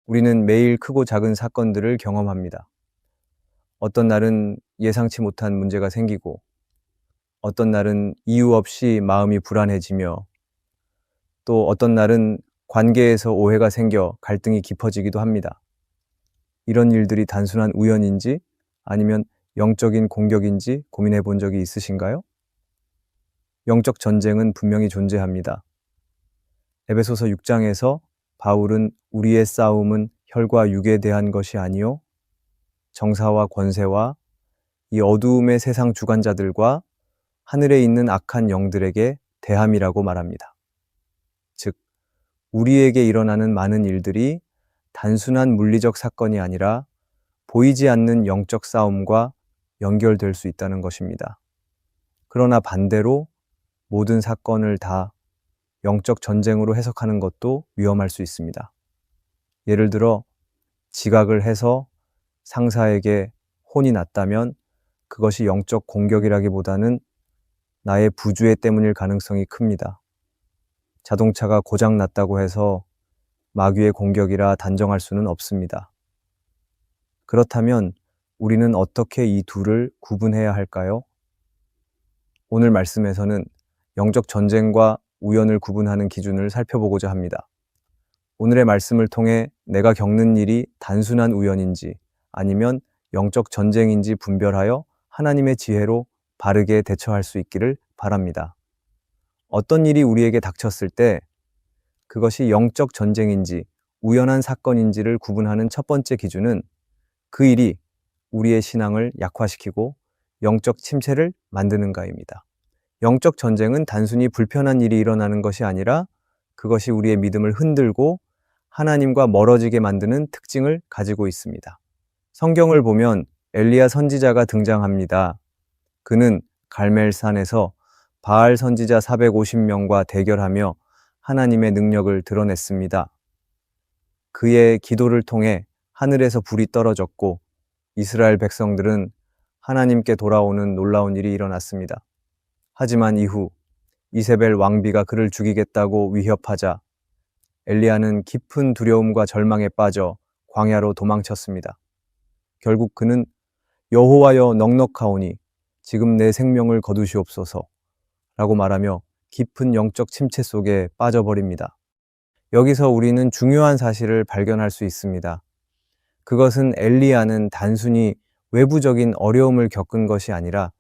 우리는 매일 크고 작은 사건들을 경험합니다. 어떤 날은 예상치 못한 문제가 생기고, 어떤 날은 이유 없이 마음이 불안해지며, 또 어떤 날은 관계에서 오해가 생겨 갈등이 깊어지기도 합니다. 이런 일들이 단순한 우연인지 아니면 영적인 공격인지 고민해 본 적이 있으신가요? 영적 전쟁은 분명히 존재합니다. 에베소서 6장에서 바울은 우리의 싸움은 혈과 육에 대한 것이 아니요 정사와 권세와 이 어두움의 세상 주관자들과 하늘에 있는 악한 영들에게 대함이라고 말합니다. 즉, 우리에게 일어나는 많은 일들이 단순한 물리적 사건이 아니라 보이지 않는 영적 싸움과 연결될 수 있다는 것입니다. 그러나 반대로 모든 사건을 다 영적 전쟁으로 해석하는 것도 위험할 수 있습니다. 예를 들어 지각을 해서 상사에게 혼이 났다면 그것이 영적 공격이라기보다는 나의 부주의 때문일 가능성이 큽니다. 자동차가 고장 났다고 해서 마귀의 공격이라 단정할 수는 없습니다. 그렇다면 우리는 어떻게 이 둘을 구분해야 할까요? 오늘 말씀에서는 영적 전쟁과 우연을 구분하는 기준을 살펴보고자 합니다. 오늘의 말씀을 통해 내가 겪는 일이 단순한 우연인지 아니면 영적 전쟁인지 분별하여 하나님의 지혜로 바르게 대처할 수 있기를 바랍니다. 어떤 일이 우리에게 닥쳤을 때 그것이 영적 전쟁인지 우연한 사건인지를 구분하는 첫 번째 기준은 그 일이 우리의 신앙을 약화시키고 영적 침체를 만드는가입니다. 영적 전쟁은 단순히 불편한 일이 일어나는 것이 아니라 그것이 우리의 믿음을 흔들고 하나님과 멀어지게 만드는 특징을 가지고 있습니다. 성경을 보면 엘리야 선지자가 등장합니다. 그는 갈멜산에서 바알 선지자 450명과 대결하며 하나님의 능력을 드러냈습니다. 그의 기도를 통해 하늘에서 불이 떨어졌고 이스라엘 백성들은 하나님께 돌아오는 놀라운 일이 일어났습니다. 하지만 이후 이세벨 왕비가 그를 죽이겠다고 위협하자 엘리야는 깊은 두려움과 절망에 빠져 광야로 도망쳤습니다. 결국 그는 여호와여 넉넉하오니 지금 내 생명을 거두시옵소서 라고 말하며 깊은 영적 침체 속에 빠져버립니다. 여기서 우리는 중요한 사실을 발견할 수 있습니다. 그것은 엘리야는 단순히 외부적인 어려움을 겪은 것이 아니라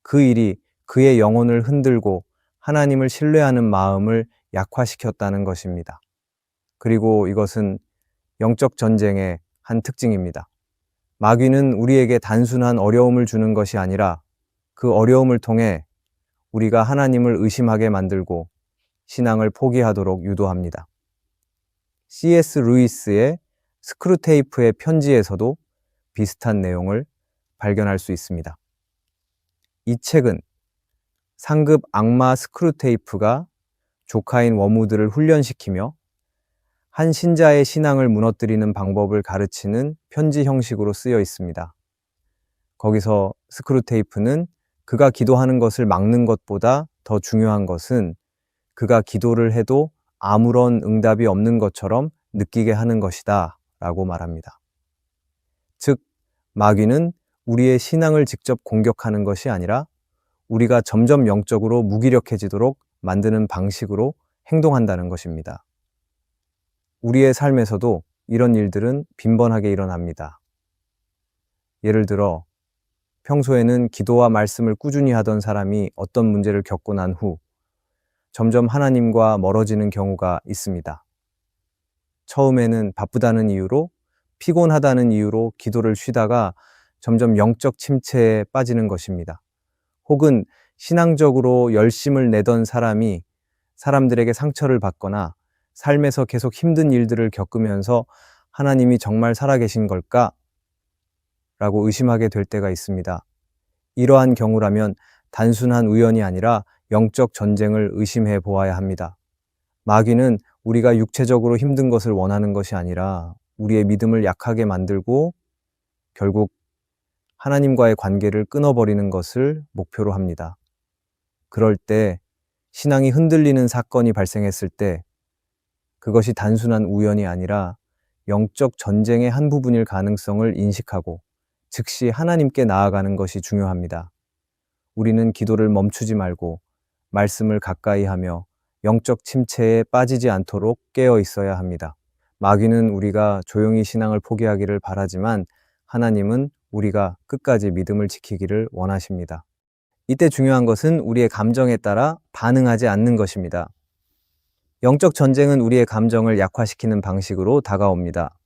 그 일이 그의 영혼을 흔들고 하나님을 신뢰하는 마음을 약화시켰다는 것입니다. 그리고 이것은 영적 전쟁의 한 특징입니다. 마귀는 우리에게 단순한 어려움을 주는 것이 아니라 그 어려움을 통해 우리가 하나님을 의심하게 만들고 신앙을 포기하도록 유도합니다. C.S. 루이스의 스크루테이프의 편지에서도 비슷한 내용을 발견할 수 있습니다. 이 책은 상급 악마 스크루테이프가 조카인 워무드를 훈련시키며 한 신자의 신앙을 무너뜨리는 방법을 가르치는 편지 형식으로 쓰여 있습니다. 거기서 스크루테이프는 그가 기도하는 것을 막는 것보다 더 중요한 것은 그가 기도를 해도 아무런 응답이 없는 것처럼 느끼게 하는 것이다 라고 말합니다. 즉, 마귀는 우리의 신앙을 직접 공격하는 것이 아니라 우리가 점점 영적으로 무기력해지도록 만드는 방식으로 행동한다는 것입니다. 우리의 삶에서도 이런 일들은 빈번하게 일어납니다. 예를 들어 평소에는 기도와 말씀을 꾸준히 하던 사람이 어떤 문제를 겪고 난 후 점점 하나님과 멀어지는 경우가 있습니다. 처음에는 바쁘다는 이유로, 피곤하다는 이유로 기도를 쉬다가 점점 영적 침체에 빠지는 것입니다. 혹은 신앙적으로 열심을 내던 사람이 사람들에게 상처를 받거나 삶에서 계속 힘든 일들을 겪으면서 하나님이 정말 살아계신 걸까? 라고 의심하게 될 때가 있습니다. 이러한 경우라면 단순한 우연이 아니라 영적 전쟁을 의심해 보아야 합니다. 마귀는 우리가 육체적으로 힘든 것을 원하는 것이 아니라 우리의 믿음을 약하게 만들고 결국 하나님과의 관계를 끊어버리는 것을 목표로 합니다. 그럴 때 신앙이 흔들리는 사건이 발생했을 때 그것이 단순한 우연이 아니라 영적 전쟁의 한 부분일 가능성을 인식하고 즉시 하나님께 나아가는 것이 중요합니다. 우리는 기도를 멈추지 말고 말씀을 가까이 하며 영적 침체에 빠지지 않도록 깨어 있어야 합니다. 마귀는 우리가 조용히 신앙을 포기하기를 바라지만 하나님은 우리가 끝까지 믿음을 지키기를 원하십니다. 이때 중요한 것은 우리의 감정에 따라 반응하지 않는 것입니다. 영적 전쟁은 우리의 감정을 약화시키는 방식으로 다가옵니다.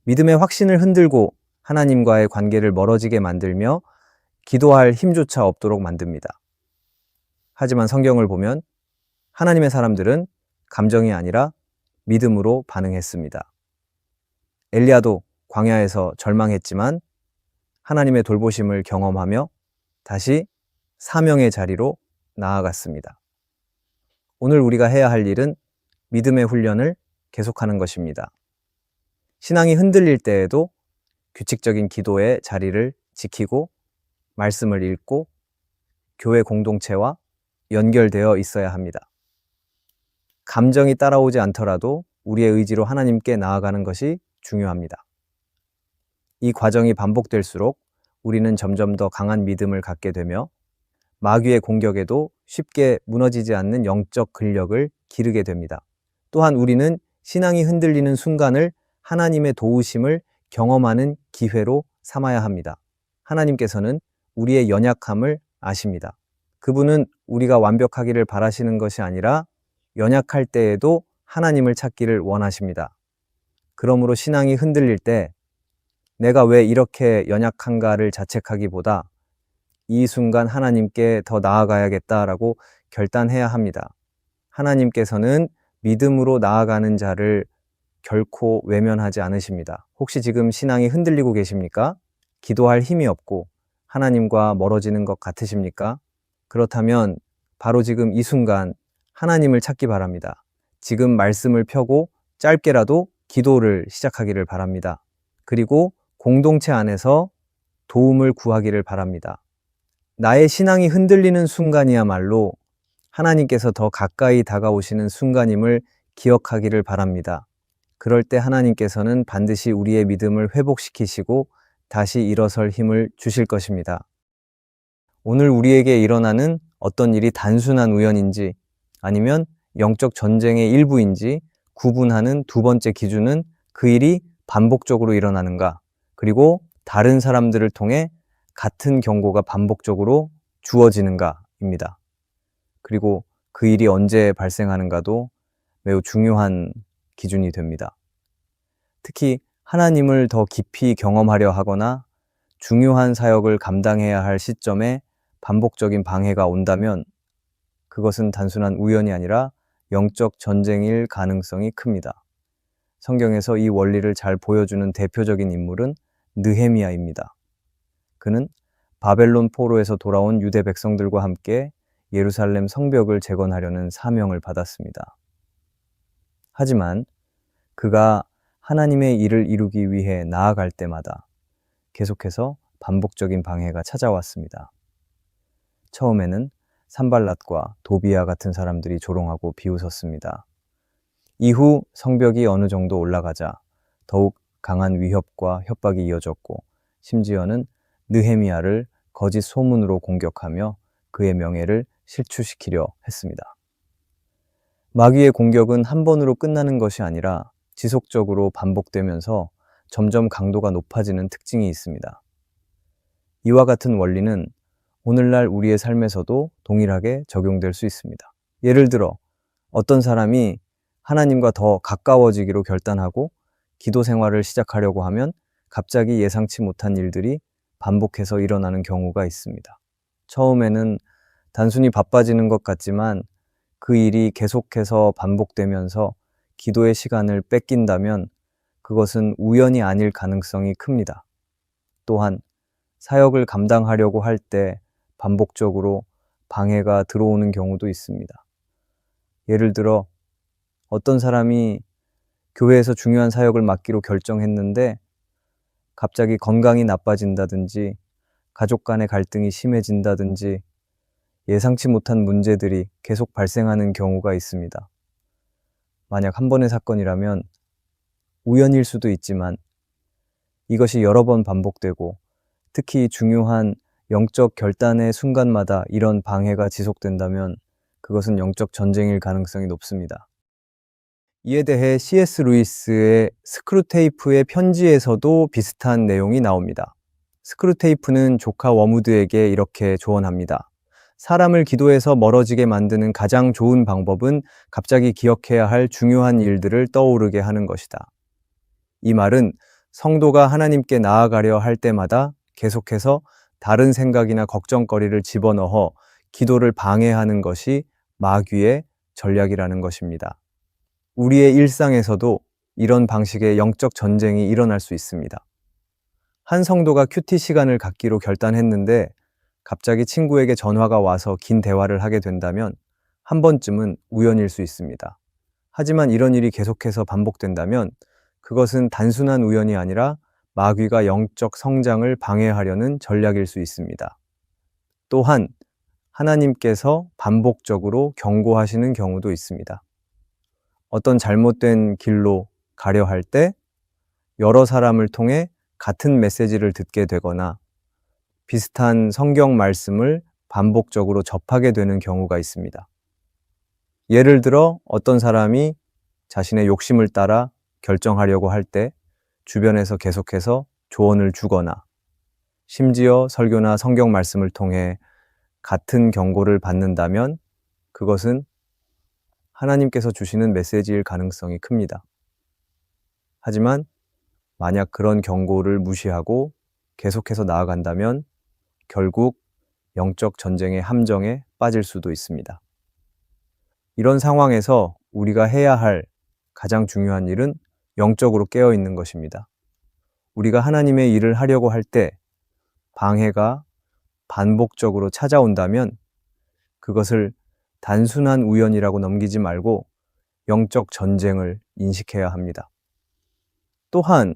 믿음의 확신을 흔들고 하나님과의 관계를 멀어지게 만들며 기도할 힘조차 없도록 만듭니다. 하지만 성경을 보면 하나님의 사람들은 감정이 아니라 믿음으로 반응했습니다. 엘리야도 광야에서 절망했지만 하나님의 돌보심을 경험하며 다시 사명의 자리로 나아갔습니다. 오늘 우리가 해야 할 일은 믿음의 훈련을 계속하는 것입니다. 신앙이 흔들릴 때에도 규칙적인 기도의 자리를 지키고 말씀을 읽고 교회 공동체와 연결되어 있어야 합니다. 감정이 따라오지 않더라도 우리의 의지로 하나님께 나아가는 것이 중요합니다. 이 과정이 반복될수록 우리는 점점 더 강한 믿음을 갖게 되며 마귀의 공격에도 쉽게 무너지지 않는 영적 근력을 기르게 됩니다. 또한 우리는 신앙이 흔들리는 순간을 하나님의 도우심을 경험하는 기회로 삼아야 합니다. 하나님께서는 우리의 연약함을 아십니다. 그분은 우리가 완벽하기를 바라시는 것이 아니라 연약할 때에도 하나님을 찾기를 원하십니다. 그러므로 신앙이 흔들릴 때 내가 왜 이렇게 연약한가를 자책하기보다 이 순간 하나님께 더 나아가야겠다라고 결단해야 합니다. 하나님께서는 믿음으로 나아가는 자를 결코 외면하지 않으십니다. 혹시 지금 신앙이 흔들리고 계십니까? 기도할 힘이 없고 하나님과 멀어지는 것 같으십니까? 그렇다면 바로 지금 이 순간 하나님을 찾기 바랍니다. 지금 말씀을 펴고 짧게라도 기도를 시작하기를 바랍니다. 그리고 공동체 안에서 도움을 구하기를 바랍니다. 나의 신앙이 흔들리는 순간이야말로 하나님께서 더 가까이 다가오시는 순간임을 기억하기를 바랍니다. 그럴 때 하나님께서는 반드시 우리의 믿음을 회복시키시고 다시 일어설 힘을 주실 것입니다. 오늘 우리에게 일어나는 어떤 일이 단순한 우연인지 아니면 영적 전쟁의 일부인지 구분하는 두 번째 기준은 그 일이 반복적으로 일어나는가, 그리고 다른 사람들을 통해 같은 경고가 반복적으로 주어지는가입니다. 그리고 그 일이 언제 발생하는가도 매우 중요한 기준이 됩니다. 특히 하나님을 더 깊이 경험하려 하거나 중요한 사역을 감당해야 할 시점에 반복적인 방해가 온다면 그것은 단순한 우연이 아니라 영적 전쟁일 가능성이 큽니다. 성경에서 이 원리를 잘 보여주는 대표적인 인물은 느헤미야입니다. 그는 바벨론 포로에서 돌아온 유대 백성들과 함께 예루살렘 성벽을 재건하려는 사명을 받았습니다. 하지만 그가 하나님의 일을 이루기 위해 나아갈 때마다 계속해서 반복적인 방해가 찾아왔습니다. 처음에는 산발랏과 도비야 같은 사람들이 조롱하고 비웃었습니다. 이후 성벽이 어느 정도 올라가자 더욱 강한 위협과 협박이 이어졌고 심지어는 느헤미야를 거짓 소문으로 공격하며 그의 명예를 실추시키려 했습니다. 마귀의 공격은 한 번으로 끝나는 것이 아니라 지속적으로 반복되면서 점점 강도가 높아지는 특징이 있습니다. 이와 같은 원리는 오늘날 우리의 삶에서도 동일하게 적용될 수 있습니다. 예를 들어 어떤 사람이 하나님과 더 가까워지기로 결단하고 기도 생활을 시작하려고 하면 갑자기 예상치 못한 일들이 반복해서 일어나는 경우가 있습니다. 처음에는 단순히 바빠지는 것 같지만 그 일이 계속해서 반복되면서 기도의 시간을 뺏긴다면 그것은 우연이 아닐 가능성이 큽니다. 또한 사역을 감당하려고 할 때 반복적으로 방해가 들어오는 경우도 있습니다. 예를 들어 어떤 사람이 교회에서 중요한 사역을 맡기로 결정했는데 갑자기 건강이 나빠진다든지 가족 간의 갈등이 심해진다든지 예상치 못한 문제들이 계속 발생하는 경우가 있습니다. 만약 한 번의 사건이라면 우연일 수도 있지만 이것이 여러 번 반복되고 특히 중요한 영적 결단의 순간마다 이런 방해가 지속된다면 그것은 영적 전쟁일 가능성이 높습니다. 이에 대해 C.S. 루이스의 스크루테이프의 편지에서도 비슷한 내용이 나옵니다. 스크루테이프는 조카 워무드에게 이렇게 조언합니다. 사람을 기도에서 멀어지게 만드는 가장 좋은 방법은 갑자기 기억해야 할 중요한 일들을 떠오르게 하는 것이다. 이 말은 성도가 하나님께 나아가려 할 때마다 계속해서 다른 생각이나 걱정거리를 집어넣어 기도를 방해하는 것이 마귀의 전략이라는 것입니다. 우리의 일상에서도 이런 방식의 영적 전쟁이 일어날 수 있습니다. 한 성도가 큐티 시간을 갖기로 결단했는데 갑자기 친구에게 전화가 와서 긴 대화를 하게 된다면 한 번쯤은 우연일 수 있습니다. 하지만 이런 일이 계속해서 반복된다면 그것은 단순한 우연이 아니라 마귀가 영적 성장을 방해하려는 전략일 수 있습니다. 또한 하나님께서 반복적으로 경고하시는 경우도 있습니다. 어떤 잘못된 길로 가려 할 때 여러 사람을 통해 같은 메시지를 듣게 되거나 비슷한 성경 말씀을 반복적으로 접하게 되는 경우가 있습니다. 예를 들어 어떤 사람이 자신의 욕심을 따라 결정하려고 할 때 주변에서 계속해서 조언을 주거나 심지어 설교나 성경 말씀을 통해 같은 경고를 받는다면 그것은 하나님께서 주시는 메시지일 가능성이 큽니다. 하지만 만약 그런 경고를 무시하고 계속해서 나아간다면 결국 영적 전쟁의 함정에 빠질 수도 있습니다. 이런 상황에서 우리가 해야 할 가장 중요한 일은 영적으로 깨어 있는 것입니다. 우리가 하나님의 일을 하려고 할 때 방해가 반복적으로 찾아온다면 그것을 단순한 우연이라고 넘기지 말고 영적 전쟁을 인식해야 합니다. 또한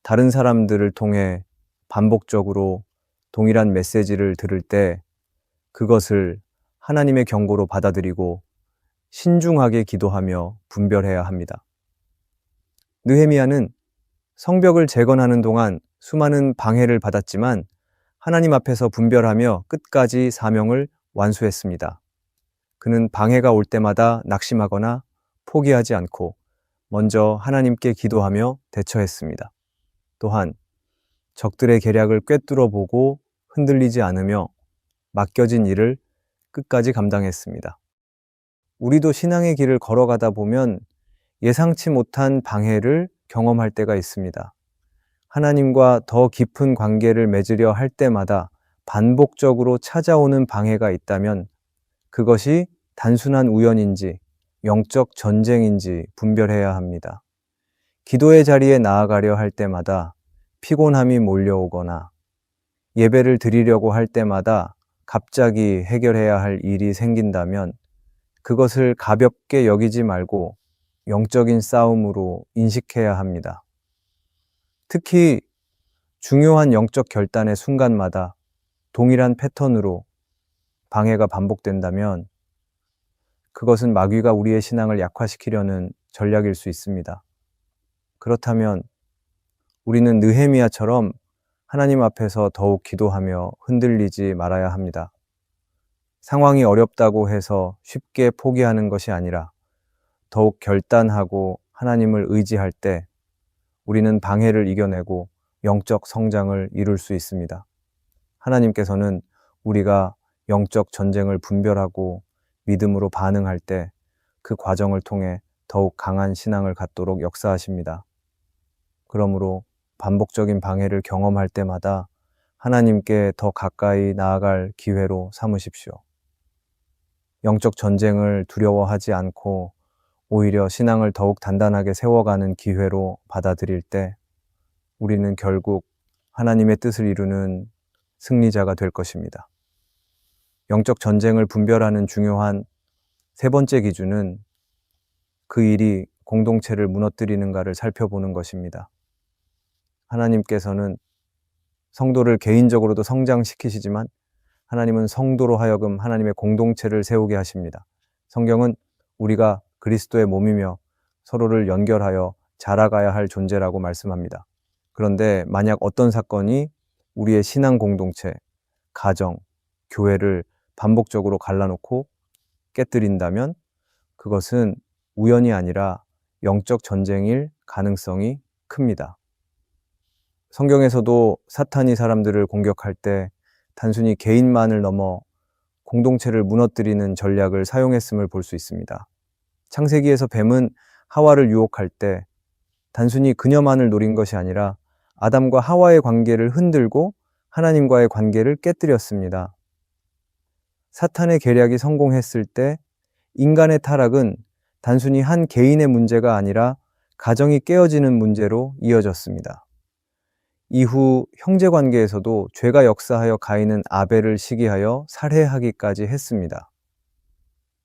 다른 사람들을 통해 반복적으로 동일한 메시지를 들을 때 그것을 하나님의 경고로 받아들이고 신중하게 기도하며 분별해야 합니다. 느헤미야는 성벽을 재건하는 동안 수많은 방해를 받았지만 하나님 앞에서 분별하며 끝까지 사명을 완수했습니다. 그는 방해가 올 때마다 낙심하거나 포기하지 않고 먼저 하나님께 기도하며 대처했습니다. 또한 적들의 계략을 꿰뚫어 보고 흔들리지 않으며 맡겨진 일을 끝까지 감당했습니다. 우리도 신앙의 길을 걸어가다 보면 예상치 못한 방해를 경험할 때가 있습니다. 하나님과 더 깊은 관계를 맺으려 할 때마다 반복적으로 찾아오는 방해가 있다면 그것이 단순한 우연인지 영적 전쟁인지 분별해야 합니다. 기도의 자리에 나아가려 할 때마다 피곤함이 몰려오거나 예배를 드리려고 할 때마다 갑자기 해결해야 할 일이 생긴다면 그것을 가볍게 여기지 말고 영적인 싸움으로 인식해야 합니다. 특히 중요한 영적 결단의 순간마다 동일한 패턴으로 방해가 반복된다면 그것은 마귀가 우리의 신앙을 약화시키려는 전략일 수 있습니다. 그렇다면 우리는 느헤미야처럼 하나님 앞에서 더욱 기도하며 흔들리지 말아야 합니다. 상황이 어렵다고 해서 쉽게 포기하는 것이 아니라 더욱 결단하고 하나님을 의지할 때 우리는 방해를 이겨내고 영적 성장을 이룰 수 있습니다. 하나님께서는 우리가 영적 전쟁을 분별하고 믿음으로 반응할 때 그 과정을 통해 더욱 강한 신앙을 갖도록 역사하십니다. 그러므로 반복적인 방해를 경험할 때마다 하나님께 더 가까이 나아갈 기회로 삼으십시오. 영적 전쟁을 두려워하지 않고 오히려 신앙을 더욱 단단하게 세워가는 기회로 받아들일 때 우리는 결국 하나님의 뜻을 이루는 승리자가 될 것입니다. 영적 전쟁을 분별하는 중요한 세 번째 기준은 그 일이 공동체를 무너뜨리는가를 살펴보는 것입니다. 하나님께서는 성도를 개인적으로도 성장시키시지만 하나님은 성도로 하여금 하나님의 공동체를 세우게 하십니다. 성경은 우리가 그리스도의 몸이며 서로를 연결하여 자라가야 할 존재라고 말씀합니다. 그런데 만약 어떤 사건이 우리의 신앙 공동체, 가정, 교회를 반복적으로 갈라놓고 깨뜨린다면 그것은 우연이 아니라 영적 전쟁일 가능성이 큽니다. 성경에서도 사탄이 사람들을 공격할 때 단순히 개인만을 넘어 공동체를 무너뜨리는 전략을 사용했음을 볼 수 있습니다. 창세기에서 뱀은 하와를 유혹할 때 단순히 그녀만을 노린 것이 아니라 아담과 하와의 관계를 흔들고 하나님과의 관계를 깨뜨렸습니다. 사탄의 계략이 성공했을 때 인간의 타락은 단순히 한 개인의 문제가 아니라 가정이 깨어지는 문제로 이어졌습니다. 이후 형제 관계에서도 죄가 역사하여 가인은 아벨을 시기하여 살해하기까지 했습니다.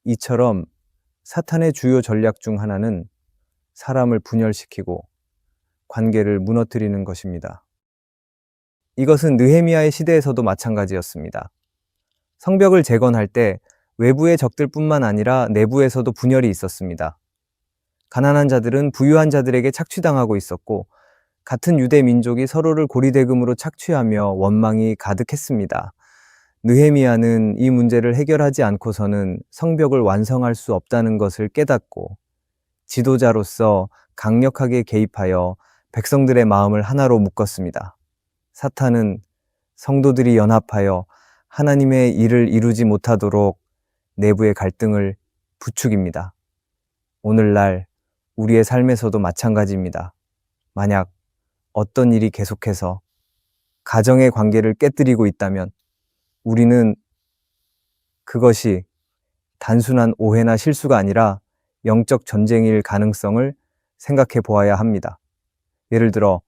이처럼 사탄의 주요 전략 중 하나는 사람을 분열시키고 관계를 무너뜨리는 것입니다. 이것은 느헤미야의 시대에서도 마찬가지였습니다. 성벽을 재건할 때 외부의 적들뿐만 아니라 내부에서도 분열이 있었습니다. 가난한 자들은 부유한 자들에게 착취당하고 있었고 같은 유대 민족이 서로를 고리대금으로 착취하며 원망이 가득했습니다. 느헤미야는 이 문제를 해결하지 않고서는 성벽을 완성할 수 없다는 것을 깨닫고 지도자로서 강력하게 개입하여 백성들의 마음을 하나로 묶었습니다. 사탄은 성도들이 연합하여 하나님의 일을 이루지 못하도록 내부의 갈등을 부추깁니다. 오늘날 우리의 삶에서도 마찬가지입니다. 만약 어떤 일이 계속해서 가정의 관계를 깨뜨리고 있다면 우리는 그것이 단순한 오해나 실수가 아니라 영적 전쟁일 가능성을 생각해 보아야 합니다. 예를 들어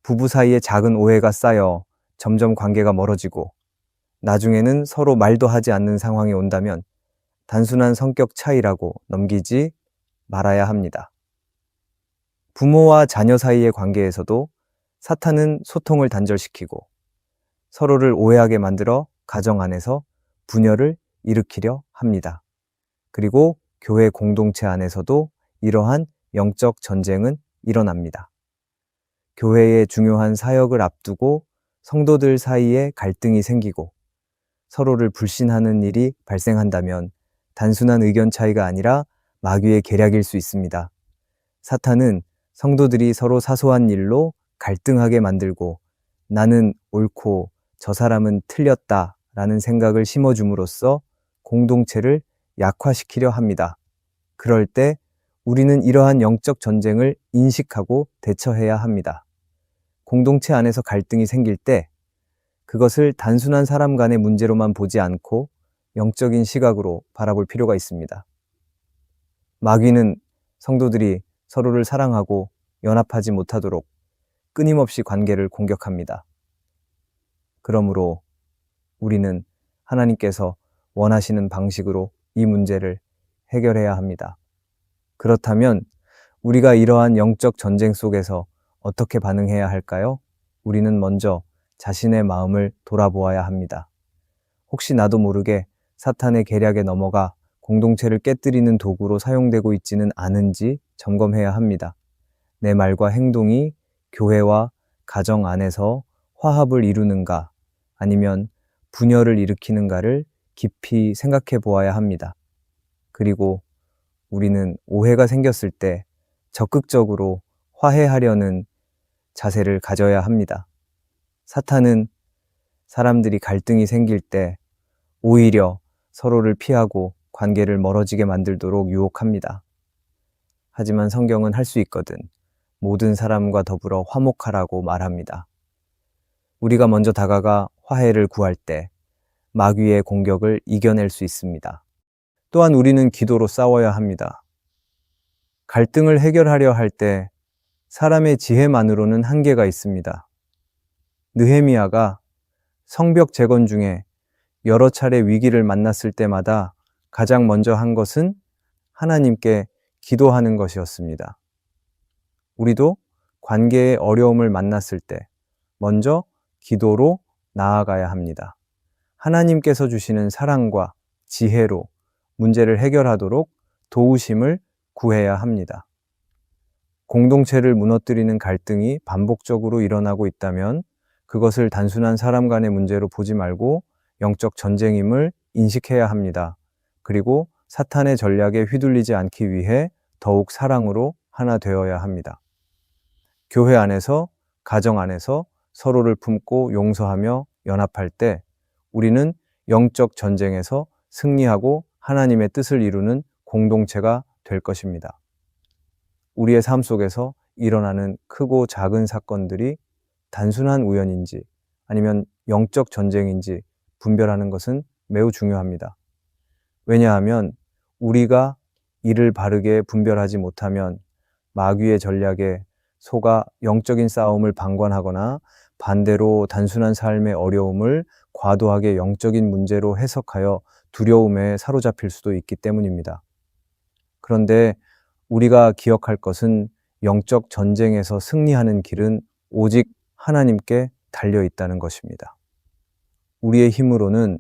부부 사이에 작은 오해가 쌓여 점점 관계가 멀어지고 나중에는 서로 말도 하지 않는 상황이 온다면 단순한 성격 차이라고 넘기지 말아야 합니다. 부모와 자녀 사이의 관계에서도 사탄은 소통을 단절시키고 서로를 오해하게 만들어 가정 안에서 분열을 일으키려 합니다. 그리고 교회 공동체 안에서도 이러한 영적 전쟁은 일어납니다. 교회의 중요한 사역을 앞두고 성도들 사이에 갈등이 생기고 서로를 불신하는 일이 발생한다면 단순한 의견 차이가 아니라 마귀의 계략일 수 있습니다. 사탄은 성도들이 서로 사소한 일로 갈등하게 만들고 나는 옳고 저 사람은 틀렸다 라는 생각을 심어줌으로써 공동체를 약화시키려 합니다. 그럴 때 우리는 이러한 영적 전쟁을 인식하고 대처해야 합니다. 공동체 안에서 갈등이 생길 때 그것을 단순한 사람 간의 문제로만 보지 않고 영적인 시각으로 바라볼 필요가 있습니다. 마귀는 성도들이 서로를 사랑하고 연합하지 못하도록 끊임없이 관계를 공격합니다. 그러므로 우리는 하나님께서 원하시는 방식으로 이 문제를 해결해야 합니다. 그렇다면 우리가 이러한 영적 전쟁 속에서 어떻게 반응해야 할까요? 우리는 먼저 자신의 마음을 돌아보아야 합니다. 혹시 나도 모르게 사탄의 계략에 넘어가 공동체를 깨뜨리는 도구로 사용되고 있지는 않은지 점검해야 합니다. 내 말과 행동이 교회와 가정 안에서 화합을 이루는가 아니면 분열을 일으키는가를 깊이 생각해 보아야 합니다. 그리고 우리는 오해가 생겼을 때 적극적으로 화해하려는 자세를 가져야 합니다. 사탄은 사람들이 갈등이 생길 때 오히려 서로를 피하고 관계를 멀어지게 만들도록 유혹합니다. 하지만 성경은 할 수 있거든 모든 사람과 더불어 화목하라고 말합니다. 우리가 먼저 다가가 화해를 구할 때 마귀의 공격을 이겨낼 수 있습니다. 또한 우리는 기도로 싸워야 합니다. 갈등을 해결하려 할 때 사람의 지혜만으로는 한계가 있습니다. 느헤미야가 성벽 재건 중에 여러 차례 위기를 만났을 때마다 가장 먼저 한 것은 하나님께 기도하는 것이었습니다. 우리도 관계의 어려움을 만났을 때 먼저 기도로 나아가야 합니다. 하나님께서 주시는 사랑과 지혜로 문제를 해결하도록 도우심을 구해야 합니다. 공동체를 무너뜨리는 갈등이 반복적으로 일어나고 있다면 그것을 단순한 사람 간의 문제로 보지 말고 영적 전쟁임을 인식해야 합니다. 그리고 사탄의 전략에 휘둘리지 않기 위해 더욱 사랑으로 하나 되어야 합니다. 교회 안에서, 가정 안에서 서로를 품고 용서하며 연합할 때 우리는 영적 전쟁에서 승리하고 하나님의 뜻을 이루는 공동체가 될 것입니다. 우리의 삶 속에서 일어나는 크고 작은 사건들이 단순한 우연인지 아니면 영적 전쟁인지 분별하는 것은 매우 중요합니다. 왜냐하면 우리가 이를 바르게 분별하지 못하면 마귀의 전략에 속아 영적인 싸움을 방관하거나 반대로 단순한 삶의 어려움을 과도하게 영적인 문제로 해석하여 두려움에 사로잡힐 수도 있기 때문입니다. 그런데 우리가 기억할 것은 영적 전쟁에서 승리하는 길은 오직 하나님께 달려 있다는 것입니다. 우리의 힘으로는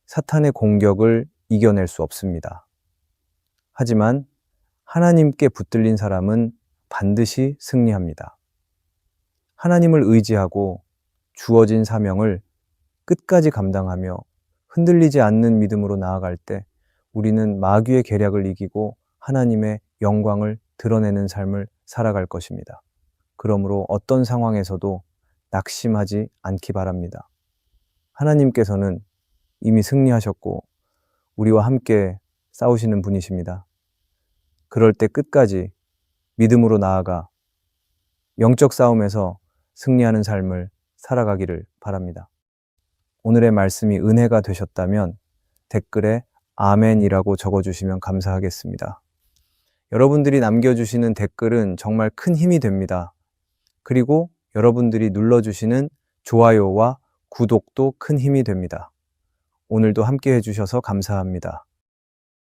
사탄의 공격을 이겨낼 수 없습니다. 하지만 하나님께 붙들린 사람은 반드시 승리합니다. 하나님을 의지하고 주어진 사명을 끝까지 감당하며 흔들리지 않는 믿음으로 나아갈 때 우리는 마귀의 계략을 이기고 하나님의 영광을 드러내는 삶을 살아갈 것입니다. 그러므로 어떤 상황에서도 낙심하지 않기 바랍니다. 하나님께서는 이미 승리하셨고 우리와 함께 싸우시는 분이십니다. 그럴 때 끝까지 믿음으로 나아가 영적 싸움에서 승리하는 삶을 살아가기를 바랍니다. 오늘의 말씀이 은혜가 되셨다면 댓글에 아멘이라고 적어주시면 감사하겠습니다. 여러분들이 남겨주시는 댓글은 정말 큰 힘이 됩니다. 그리고 여러분들이 눌러주시는 좋아요와 구독도 큰 힘이 됩니다. 오늘도 함께 해주셔서 감사합니다.